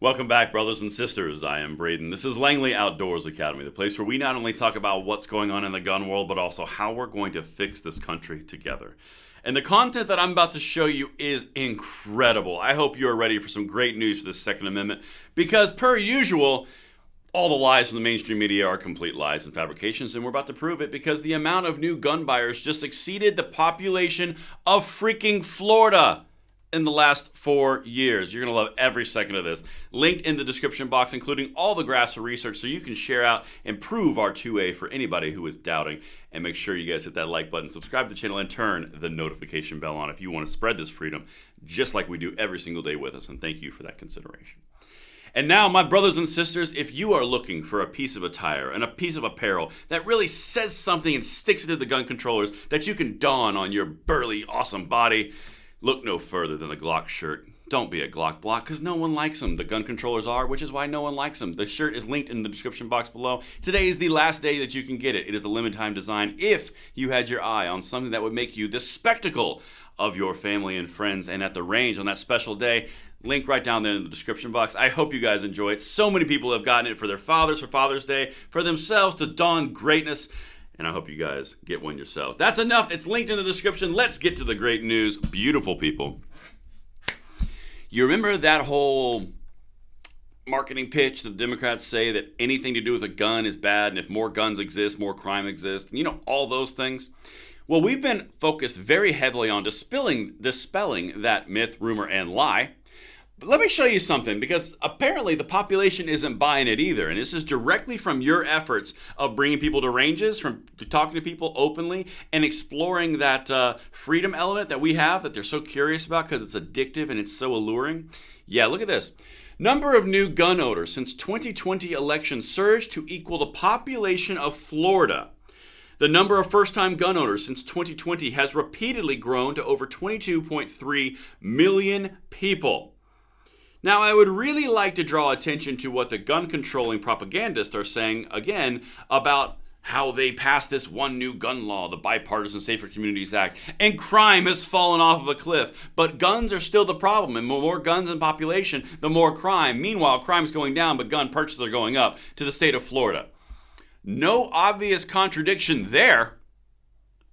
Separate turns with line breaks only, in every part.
Welcome back, brothers and sisters. I am Braden. This is Langley Outdoors Academy, the place where we not only talk about what's going on in the gun world, but also how we're going to fix this country together. And the content that I'm about to show you is incredible. I hope you are ready for some great news for the Second Amendment, because per usual, all the lies from the mainstream media are complete lies and fabrications, and we're about to prove it because the amount of new gun buyers just exceeded the population of freaking Florida in the last 4 years. You're going to love every second of this. Linked in the description box, including all the graphs and research so you can share out and prove our 2A for anybody who is doubting. And make sure you guys hit that like button, subscribe to the channel, and turn the notification bell on if you want to spread this freedom just like we do every single day with us. And thank you for that consideration. And now, my brothers and sisters, if you are looking for a piece of attire and a piece of apparel that really says something and sticks it to the gun controllers that you can don on your burly, awesome body, look no further than the Glock shirt. Don't be a Glock block, because no one likes them. The gun controllers are, which is why no one likes them. The shirt is linked in the description box below. Today is the last day that you can get it. It is a limited time design if you had your eye on something that would make you the spectacle of your family and friends and at the range on that special day. Link right down there in the description box. I hope you guys enjoy it. So many people have gotten it for their fathers, for Father's Day, for themselves to don greatness. And I hope you guys get one yourselves. That's enough. It's linked in the description. Let's get to the great news. Beautiful people. You remember that whole marketing pitch that the Democrats say that anything to do with a gun is bad, and if more guns exist, more crime exists, you know, all those things? Well, we've been focused very heavily on dispelling that myth, rumor, and lie. But let me show you something, because apparently the population isn't buying it either. And this is directly from your efforts of bringing people to ranges, from talking to people openly and exploring that freedom element that we have that they're so curious about because it's addictive and it's so alluring. Yeah, look at this. Number of new gun owners since 2020 election surged to equal the population of Florida. The number of first-time gun owners since 2020 has repeatedly grown to over 22.3 million people. Now, I would really like to draw attention to what the gun-controlling propagandists are saying, again, about how they passed this one new gun law, the Bipartisan Safer Communities Act, and crime has fallen off of a cliff. But guns are still the problem, and the more guns in population, the more crime. Meanwhile, crime's going down, but gun purchases are going up to the state of Florida. No obvious contradiction there.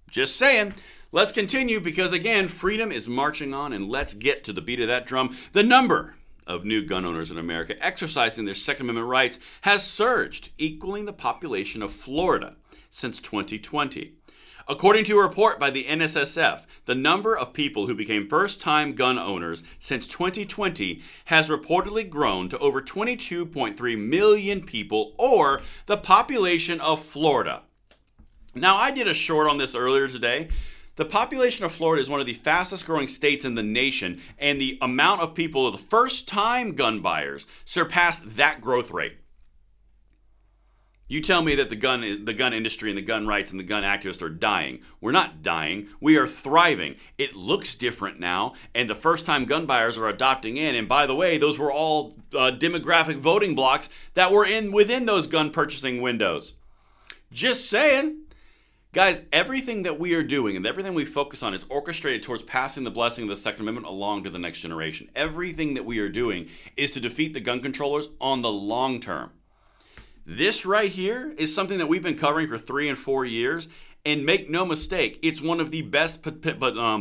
Just saying. Let's continue, because again, freedom is marching on, and let's get to the beat of that drum. The number of new gun owners in America exercising their Second Amendment rights has surged, equaling the population of Florida since 2020. According to a report by the NSSF, the number of people who became first-time gun owners since 2020 has reportedly grown to over 22.3 million people, or the population of Florida. Now, I did a short on this earlier today. The population of Florida is one of the fastest growing states in the nation, and the amount of people, the first-time gun buyers, surpassed that growth rate. You tell me that the gun industry and the gun rights and the gun activists are dying. We're not dying. We are thriving. It looks different now, and the first-time gun buyers are adopting in. And by the way, those were all demographic voting blocks that were within those gun purchasing windows. Just saying. Guys, everything that we are doing and everything we focus on is orchestrated towards passing the blessing of the Second Amendment along to the next generation. Everything that we are doing is to defeat the gun controllers on the long term. This right here is something that we've been covering for 3 and 4 years, and make no mistake, it's one of the best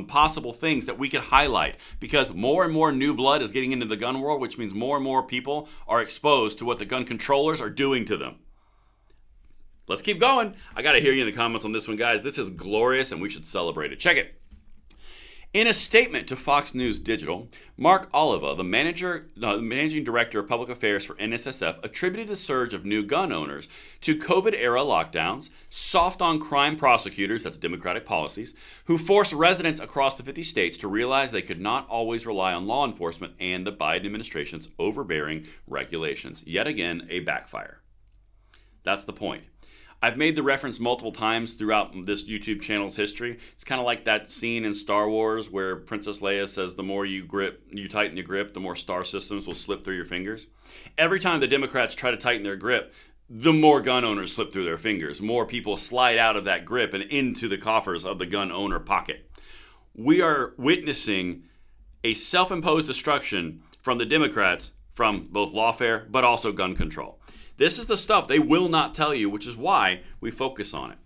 possible things that we could highlight, because more and more new blood is getting into the gun world, which means more and more people are exposed to what the gun controllers are doing to them. Let's keep going. I got to hear you in the comments on this one, guys. This is glorious, and we should celebrate it. Check it. In a statement to Fox News Digital, Mark Oliva, the managing director of public affairs for NSSF, attributed the surge of new gun owners to COVID-era lockdowns, soft-on-crime prosecutors, that's Democratic policies, who forced residents across the 50 states to realize they could not always rely on law enforcement, and the Biden administration's overbearing regulations. Yet again, a backfire. That's the point. I've made the reference multiple times throughout this YouTube channel's history. It's kind of like that scene in Star Wars where Princess Leia says the more you tighten your grip, the more star systems will slip through your fingers. Every time the Democrats try to tighten their grip, the more gun owners slip through their fingers. More people slide out of that grip and into the coffers of the gun owner pocket. We are witnessing a self-imposed destruction from the Democrats from both lawfare but also gun control. This is the stuff they will not tell you, which is why we focus on it.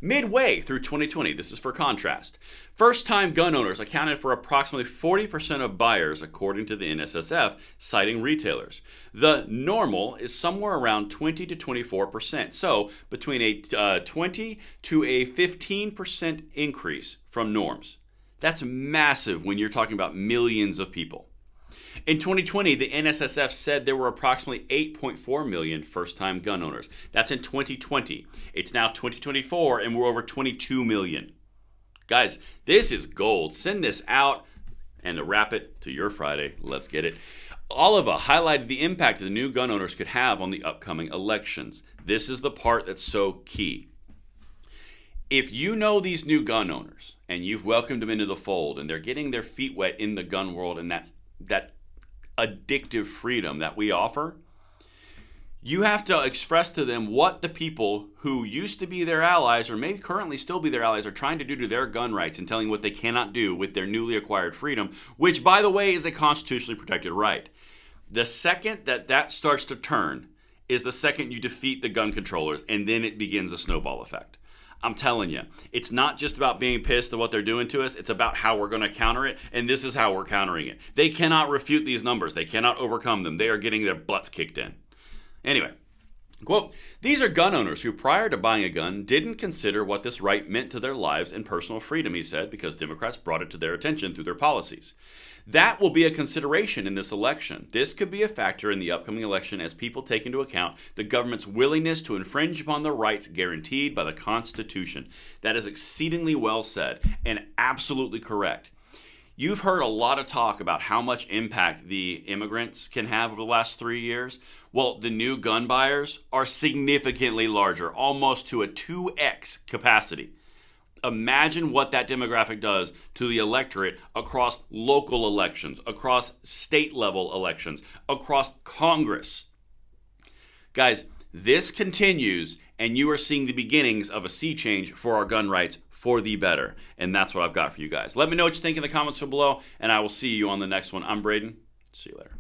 Midway through 2020, this is for contrast, first-time gun owners accounted for approximately 40% of buyers, according to the NSSF, citing retailers. The normal is somewhere around 20 to 24%, so between a 20 to a 15% increase from norms. That's massive when you're talking about millions of people. In 2020, the NSSF said there were approximately 8.4 million first-time gun owners. That's in 2020. It's now 2024, and we're over 22 million. Guys, this is gold. Send this out, and to wrap it to your Friday, let's get it. Oliva highlighted the impact the new gun owners could have on the upcoming elections. This is the part that's so key. If you know these new gun owners, and you've welcomed them into the fold, and they're getting their feet wet in the gun world, and that addictive freedom that we offer, you have to express to them what the people who used to be their allies or maybe currently still be their allies are trying to do to their gun rights and telling what they cannot do with their newly acquired freedom, which, by the way, is a constitutionally protected right. The second that starts to turn is the second you defeat the gun controllers, and then it begins a snowball effect. I'm telling you, it's not just about being pissed at what they're doing to us. It's about how we're going to counter it, and this is how we're countering it. They cannot refute these numbers. They cannot overcome them. They are getting their butts kicked in. Anyway, quote, these are gun owners who prior to buying a gun didn't consider what this right meant to their lives and personal freedom, he said, because Democrats brought it to their attention through their policies. That will be a consideration in this election. This could be a factor in the upcoming election as people take into account the government's willingness to infringe upon the rights guaranteed by the Constitution. That is exceedingly well said and absolutely correct. You've heard a lot of talk about how much impact the immigrants can have over the last 3 years. Well, the new gun buyers are significantly larger, almost to a 2x capacity. Imagine what that demographic does to the electorate across local elections, across state level elections, across Congress. Guys, this continues, and you are seeing the beginnings of a sea change for our gun rights for the better. And that's what I've got for you guys. Let me know what you think in the comments below, and I will see you on the next one. I'm Braden. See you later.